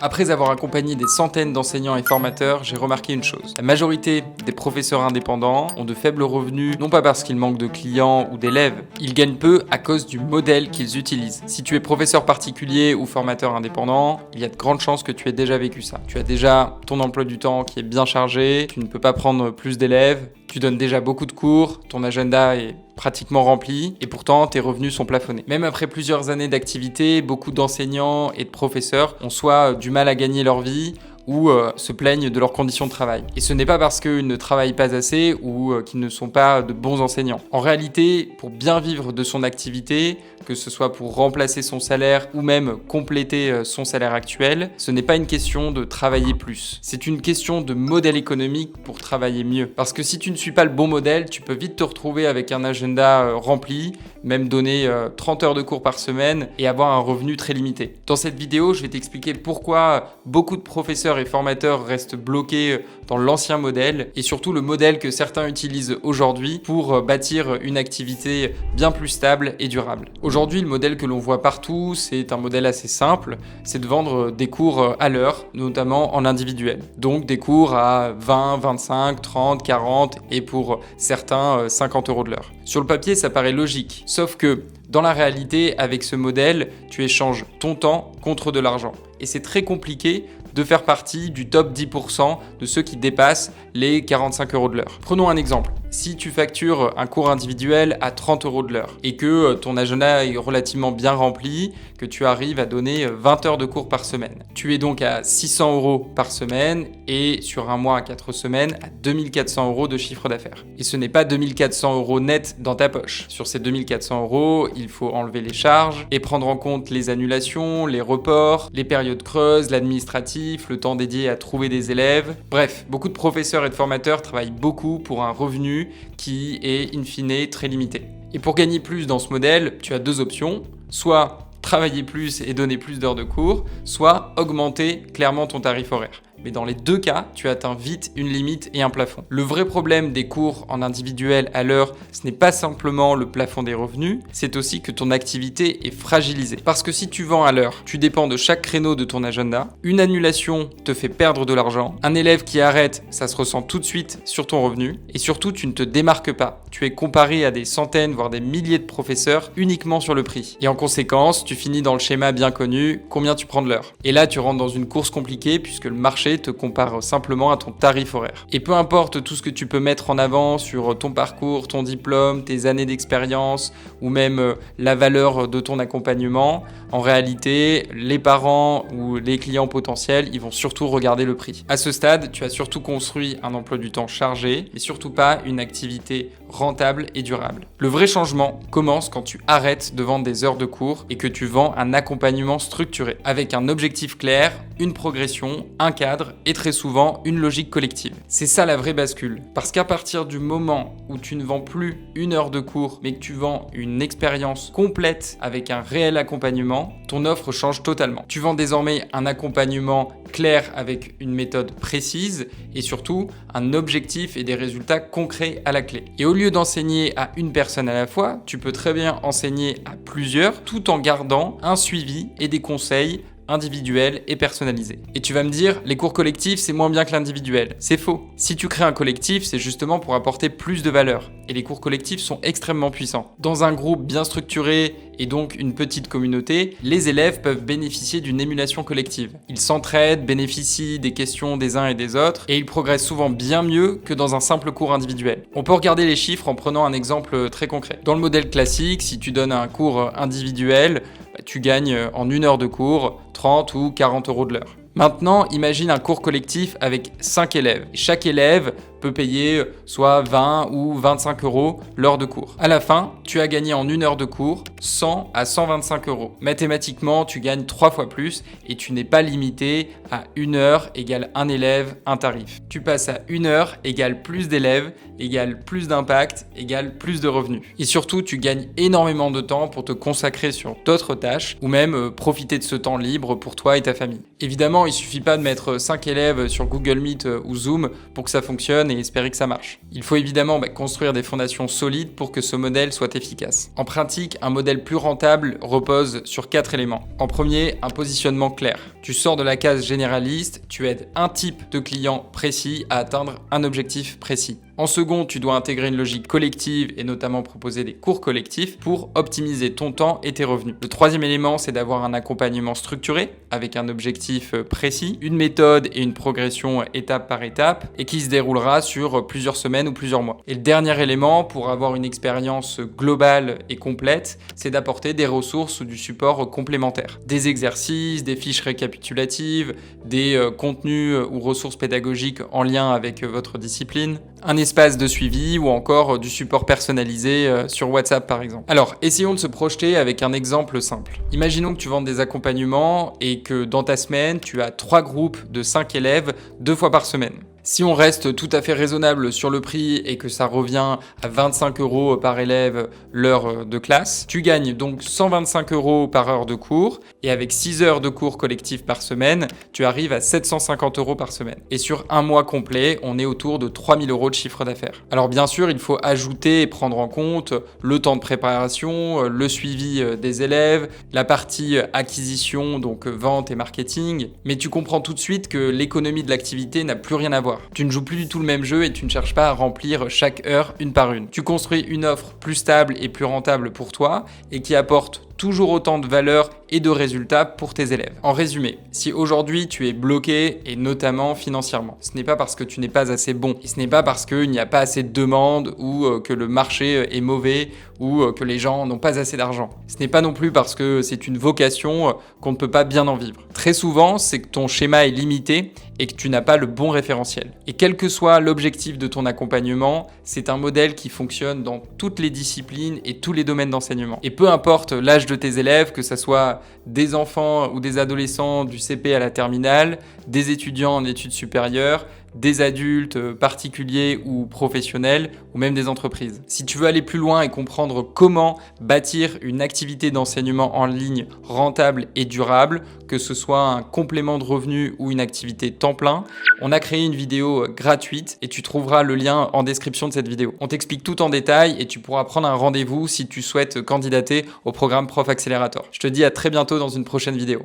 Après avoir accompagné des centaines d'enseignants et formateurs, j'ai remarqué une chose. La majorité des professeurs indépendants ont de faibles revenus, non pas parce qu'ils manquent de clients ou d'élèves, ils gagnent peu à cause du modèle qu'ils utilisent. Si tu es professeur particulier ou formateur indépendant, il y a de grandes chances que tu aies déjà vécu ça. Tu as déjà ton emploi du temps qui est bien chargé, tu ne peux pas prendre plus d'élèves, tu donnes déjà beaucoup de cours, ton agenda est pratiquement rempli et pourtant tes revenus sont plafonnés. Même après plusieurs années d'activité, beaucoup d'enseignants et de professeurs ont soit du mal à gagner leur vie ou se plaignent de leurs conditions de travail. Et ce n'est pas parce qu'ils ne travaillent pas assez ou qu'ils ne sont pas de bons enseignants. En réalité, pour bien vivre de son activité, que ce soit pour remplacer son salaire ou même compléter son salaire actuel, ce n'est pas une question de travailler plus. C'est une question de modèle économique pour travailler mieux. Parce que si tu ne suis pas le bon modèle, tu peux vite te retrouver avec un agenda rempli, même donner 30 heures de cours par semaine et avoir un revenu très limité. Dans cette vidéo, je vais t'expliquer pourquoi beaucoup de professeurs et formateurs restent bloqués dans l'ancien modèle et surtout le modèle que certains utilisent aujourd'hui pour bâtir une activité bien plus stable et durable. Aujourd'hui, le modèle que l'on voit partout, c'est un modèle assez simple, c'est de vendre des cours à l'heure, notamment en individuel. Donc des cours à 20, 25, 30, 40 et pour certains 50 euros de l'heure. Sur le papier, ça paraît logique, sauf que dans la réalité, avec ce modèle, tu échanges ton temps contre de l'argent. Et c'est très compliqué de faire partie du top 10% de ceux qui dépassent les 45 euros de l'heure. Prenons un exemple. Si tu factures un cours individuel à 30 euros de l'heure et que ton agenda est relativement bien rempli, que tu arrives à donner 20 heures de cours par semaine. Tu es donc à 600 euros par semaine et sur un mois à 4 semaines à 2400 euros de chiffre d'affaires. Et ce n'est pas 2400 euros net dans ta poche. Sur ces 2400 euros, il faut enlever les charges et prendre en compte les annulations, les reports, les périodes creuses, l'administratif, le temps dédié à trouver des élèves. Bref, beaucoup de professeurs et de formateurs travaillent beaucoup pour un revenu qui est in fine très limité. Et pour gagner plus dans ce modèle, tu as deux options, soit travailler plus et donner plus d'heures de cours, soit augmenter clairement ton tarif horaire. Mais dans les deux cas, tu atteins vite une limite et un plafond. Le vrai problème des cours en individuel à l'heure, ce n'est pas simplement le plafond des revenus, c'est aussi que ton activité est fragilisée. Parce que si tu vends à l'heure, tu dépends de chaque créneau de ton agenda, une annulation te fait perdre de l'argent, un élève qui arrête, ça se ressent tout de suite sur ton revenu, et surtout tu ne te démarques pas. Tu es comparé à des centaines, voire des milliers de professeurs uniquement sur le prix. Et en conséquence, tu finis dans le schéma bien connu, combien tu prends de l'heure. Et là, tu rentres dans une course compliquée puisque le marché te compare simplement à ton tarif horaire. Et peu importe tout ce que tu peux mettre en avant sur ton parcours, ton diplôme, tes années d'expérience ou même la valeur de ton accompagnement, en réalité, les parents ou les clients potentiels, ils vont surtout regarder le prix. À ce stade, tu as surtout construit un emploi du temps chargé, mais surtout pas une activité rentable et durable. Le vrai changement commence quand tu arrêtes de vendre des heures de cours et que tu vends un accompagnement structuré, avec un objectif clair, une progression, un cadre et très souvent une logique collective. C'est ça la vraie bascule. Parce qu'à partir du moment où tu ne vends plus une heure de cours, mais que tu vends une expérience complète avec un réel accompagnement, ton offre change totalement. Tu vends désormais un accompagnement clair avec une méthode précise et surtout un objectif et des résultats concrets à la clé. Et au lieu d'enseigner à une personne à la fois, tu peux très bien enseigner à plusieurs tout en gardant un suivi et des conseils individuel et personnalisé. Et tu vas me dire, les cours collectifs, c'est moins bien que l'individuel. C'est faux. Si tu crées un collectif, c'est justement pour apporter plus de valeur. Et les cours collectifs sont extrêmement puissants. Dans un groupe bien structuré et donc une petite communauté, les élèves peuvent bénéficier d'une émulation collective. Ils s'entraident, bénéficient des questions des uns et des autres, et ils progressent souvent bien mieux que dans un simple cours individuel. On peut regarder les chiffres en prenant un exemple très concret. Dans le modèle classique, si tu donnes un cours individuel, tu gagnes en une heure de cours 30 ou 40 euros de l'heure. Maintenant, imagine un cours collectif avec 5 élèves. Chaque élève peut payer soit 20 ou 25 euros l'heure de cours. À la fin, tu as gagné en une heure de cours 100 à 125 euros. Mathématiquement, tu gagnes 3 fois plus et tu n'es pas limité à une heure égale un élève, un tarif. Tu passes à une heure égale plus d'élèves, égale plus d'impact, égale plus de revenus. Et surtout, tu gagnes énormément de temps pour te consacrer sur d'autres tâches ou même profiter de ce temps libre pour toi et ta famille. Évidemment, il suffit pas de mettre 5 élèves sur Google Meet ou Zoom pour que ça fonctionne fonctionne et espérer que ça marche. Il faut évidemment construire des fondations solides pour que ce modèle soit efficace. En pratique, un modèle plus rentable repose sur 4 éléments. En premier, un positionnement clair. Tu sors de la case généraliste, tu aides un type de client précis à atteindre un objectif précis. En second, tu dois intégrer une logique collective et notamment proposer des cours collectifs pour optimiser ton temps et tes revenus. Le troisième élément, c'est d'avoir un accompagnement structuré avec un objectif précis, une méthode et une progression étape par étape et qui se déroulera sur plusieurs semaines ou plusieurs mois. Et le dernier élément, pour avoir une expérience globale et complète, c'est d'apporter des ressources ou du support complémentaire. Des exercices, des fiches récapitulatives, des contenus ou ressources pédagogiques en lien avec votre discipline, un espace de suivi ou encore du support personnalisé sur WhatsApp par exemple. Alors, essayons de se projeter avec un exemple simple. Imaginons que tu vendes des accompagnements et que dans ta semaine, tu as 3 groupes de 5 élèves 2 fois par semaine. Si on reste tout à fait raisonnable sur le prix et que ça revient à 25 € par élève l'heure de classe, tu gagnes donc 125 € par heure de cours et avec 6 heures de cours collectifs par semaine, tu arrives à 750 € par semaine. Et sur un mois complet, on est autour de 3000 € de chiffre d'affaires. Alors bien sûr, il faut ajouter et prendre en compte le temps de préparation, le suivi des élèves, la partie acquisition, donc vente et marketing, mais tu comprends tout de suite que l'économie de l'activité n'a plus rien à voir. Tu ne joues plus du tout le même jeu et tu ne cherches pas à remplir chaque heure une par une. Tu construis une offre plus stable et plus rentable pour toi et qui apporte toujours autant de valeur et de résultats pour tes élèves. En résumé, si aujourd'hui tu es bloqué et notamment financièrement, ce n'est pas parce que tu n'es pas assez bon et ce n'est pas parce qu'il n'y a pas assez de demandes ou que le marché est mauvais ou que les gens n'ont pas assez d'argent. Ce n'est pas non plus parce que c'est une vocation qu'on ne peut pas bien en vivre. Très souvent, c'est que ton schéma est limité et que tu n'as pas le bon référentiel. Et quel que soit l'objectif de ton accompagnement, c'est un modèle qui fonctionne dans toutes les disciplines et tous les domaines d'enseignement. Et peu importe l'âge de tes élèves, que ce soit des enfants ou des adolescents du CP à la terminale, des étudiants en études supérieures, des adultes particuliers ou professionnels, ou même des entreprises. Si tu veux aller plus loin et comprendre comment bâtir une activité d'enseignement en ligne rentable et durable, que ce soit un complément de revenus ou une activité temps plein, on a créé une vidéo gratuite et tu trouveras le lien en description de cette vidéo. On t'explique tout en détail et tu pourras prendre un rendez-vous si tu souhaites candidater au programme Prof Accelerator. Je te dis à très bientôt dans une prochaine vidéo.